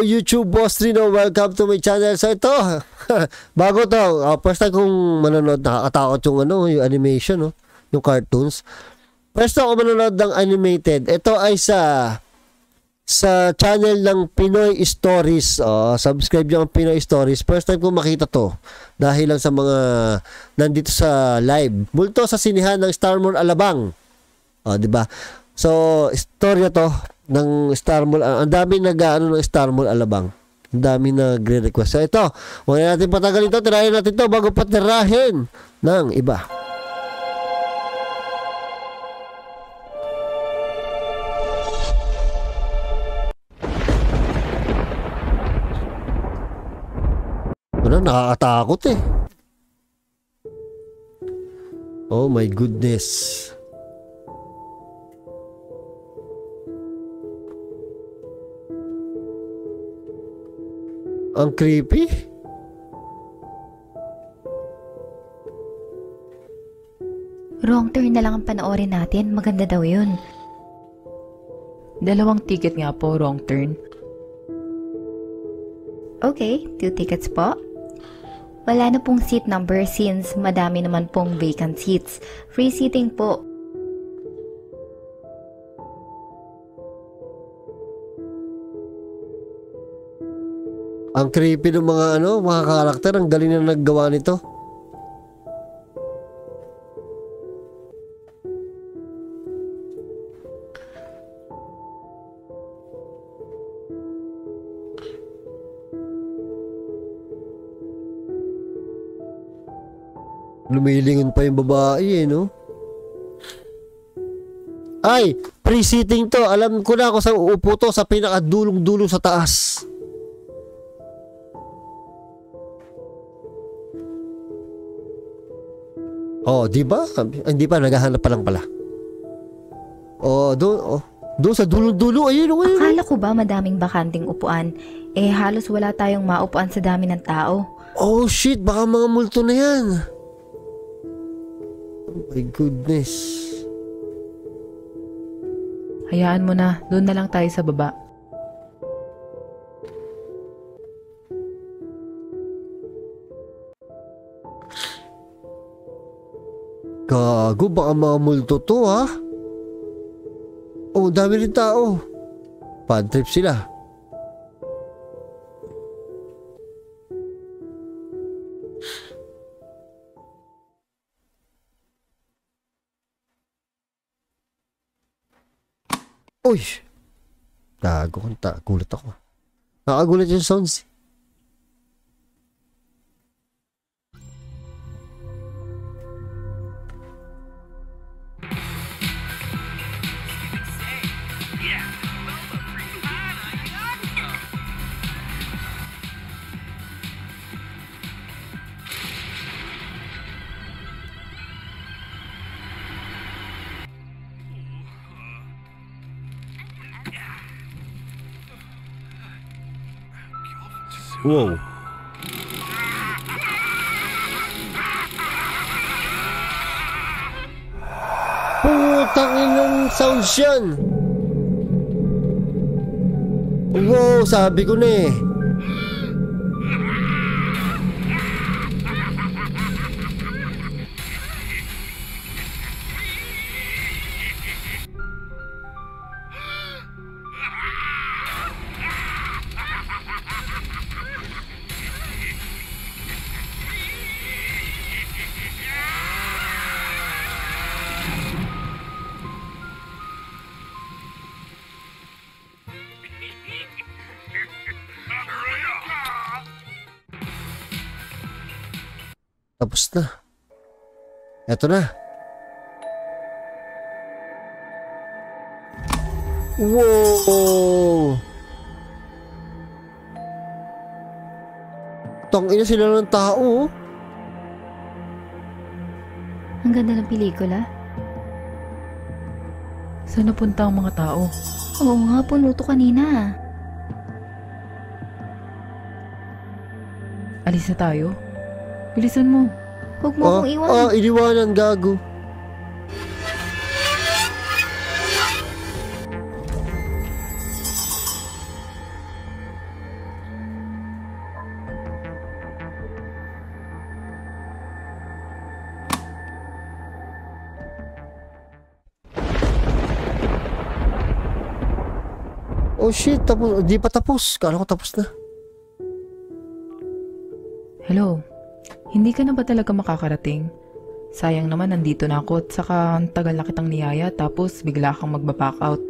YouTube Boss Rino, welcome to my channel. So ito, bago to, first time kong manonood, nakakatakot yung animation, no? Yung cartoons. First time ako manonood ng animated. Ito ay sa channel ng Pinoy Stories. Subscribe nyo ang Pinoy Stories. First time kong makita to. Dahil lang sa mga nandito sa live. Multo sa sinihan ng Star Mall Alabang. Diba? So, istorya to ng Star Mall. Ang dami ng Star Mall Alabang. Ang dami nagre-request. So, ito. Huwag natin patagalin ito. Tirahin natin ito bago patirahin ng iba. Nakakatakot eh. Oh my goodness. Ang creepy. Wrong turn na lang ang panoorin natin. Maganda daw yun. 2 ticket nga po, wrong turn. Okay, 2 tickets po. Wala na pong seat number since madami naman pong vacant seats. Free seating po. Ang creepy ng mga karakter. Ang galing na naggawa nito. Lumilingon pa yung babae no? Ay, pre-seating to. Alam ko na kung saan uupo to. Sa pinakadulong-dulong sa taas. Di ba? Hindi pa, naghahanap pa lang pala. Doon sa dulong-dulo. Ayun. Akala ko ba madaming bakanting upuan? Halos wala tayong maupuan sa dami ng tao. Oh shit, baka mga multo na yan. Oh my goodness. Hayaan mo na, doon na lang tayo sa baba. Gago, baka mga multo to ha. Dami rin tao. Bad trip sila. Uy! Gago, gulat ako. Nakagulat yung sounds. Wow. Putang inang sounds yan. Wow, sabi ko na eh. Tapos na. Eto na. Wow! Tangina sila ng tao. Ang ganda ng pelikula. Saan napunta ang mga tao? Oo nga, puno to kanina. Alis na tayo? Bilisan mo. Huwag mo akong iwan. Iniwanan, gago. Oh shit, tapos, di pa tapos. Kala ko tapos na. Hello? Hindi ka na ba talaga makakarating? Sayang naman nandito na ako at saka ang tagal na kitang niyaya tapos bigla kang magbaback out.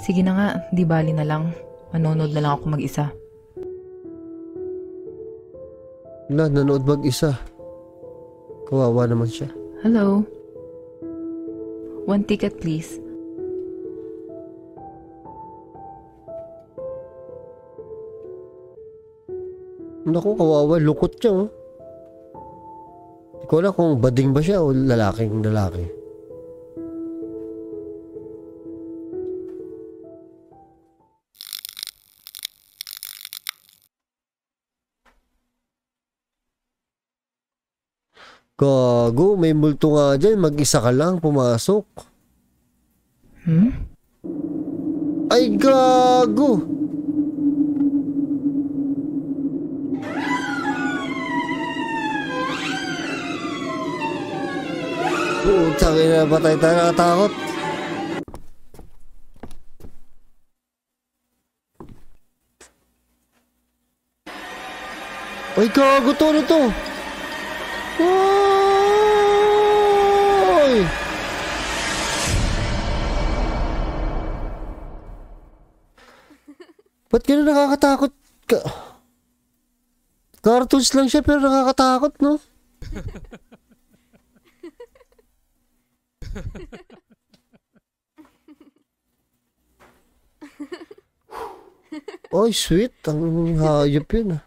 Sige na nga, di bali na lang. Manonood na lang ako mag-isa. Wala, nanood mag-isa. Kawawa naman siya. Hello? 1 ticket please. Naku, kawawa. Lukot siya, oh. Hindi ko alam kung bading ba siya o lalaking lalaki. Gago, may multo nga dyan. Mag-isa ka lang, pumasok. Ay, gago! Putang ina, patay tayo, nakatakot. Ay, gago to, ano to? Oy! Ba't gano'n nakakatakot ka? Cartoons lang siya pero nakakatakot, no? Oy, sweet. Ang hayop yun, ah.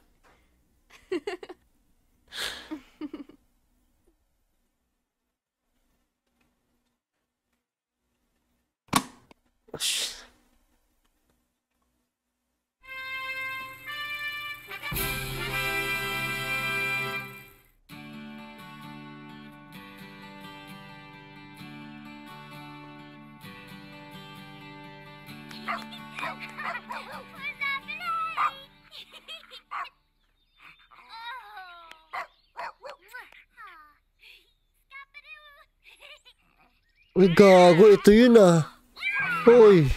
Uy, gago. Ito yun, ah. Uy.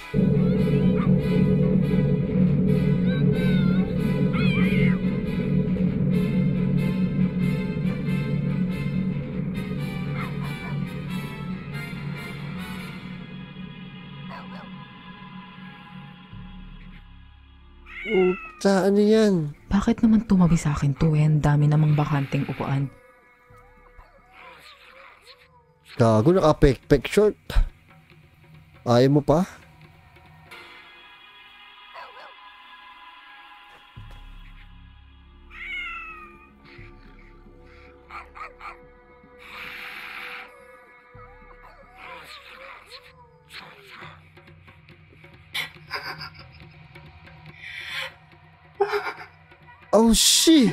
Ano yan? Bakit naman tumabi sa akin to eh? Ang dami namang bakanteng upuan. Gago, naka-pek-pek short. Ayaw mo pa? Oh, shit!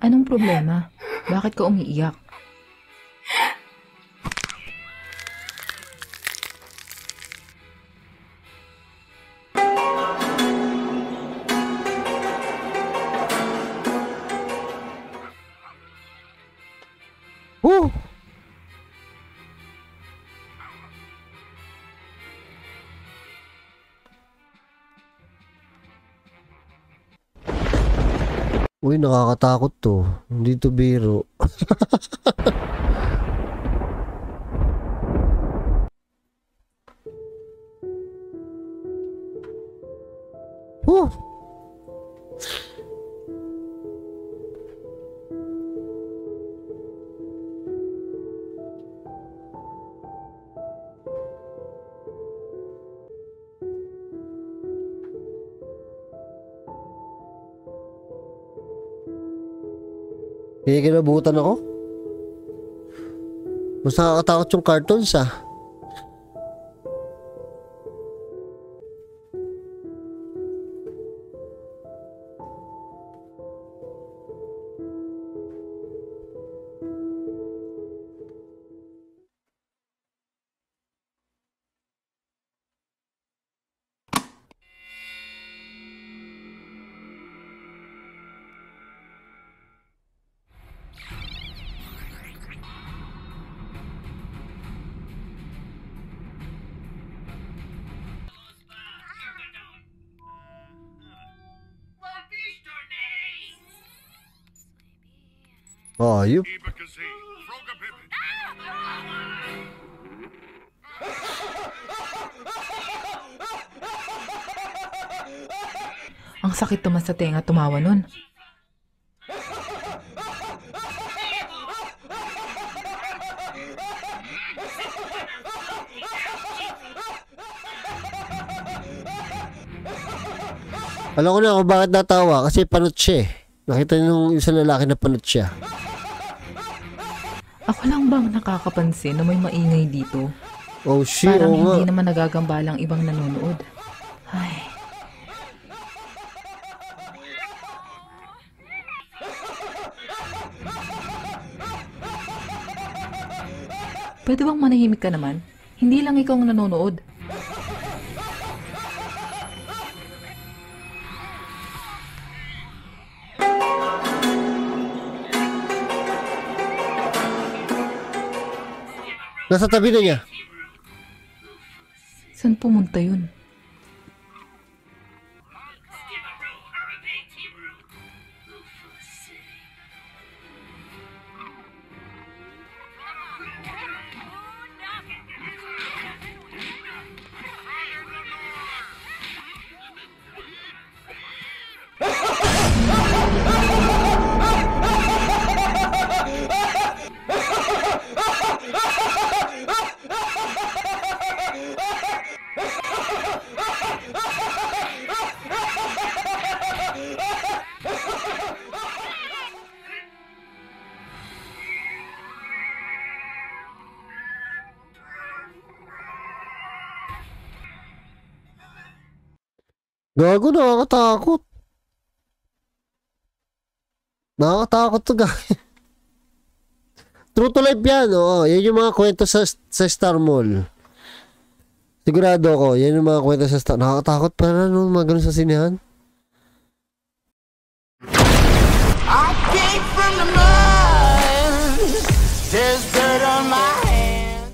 Anong problema? Bakit ka umiiyak? Oh! Uy, nakakatakot to. Hindi to biro. Oh! Kaya kinabutan ako. Mas nakakatakot yung cartoons, ah. Ayup. Ang sakit naman sa tenga tumawa nun. Alam ko na kung bakit natawa. Kasi panot siya eh. Nakita niyo nung isang lalaki na panot siya. Ako lang bang nakakapansin na may maingay dito? Oh shit, Parang oo nga. hindi naman nagagambalang ibang nanonood. Ay. Pwede bang manahimik ka naman? Hindi lang ikaw ang nanonood. Nasa tabi na niya. Saan pumunta yun? Gago, nakakatakot. Nakakatakot to, guys. True to life yan, oo. Yan yung mga kwento sa Star Mall. Sigurado ko, yan yung mga kwento sa Star. Nakakatakot pa na nung mga ganun sa sinehan. I came from the mud. There's dirt on my hands.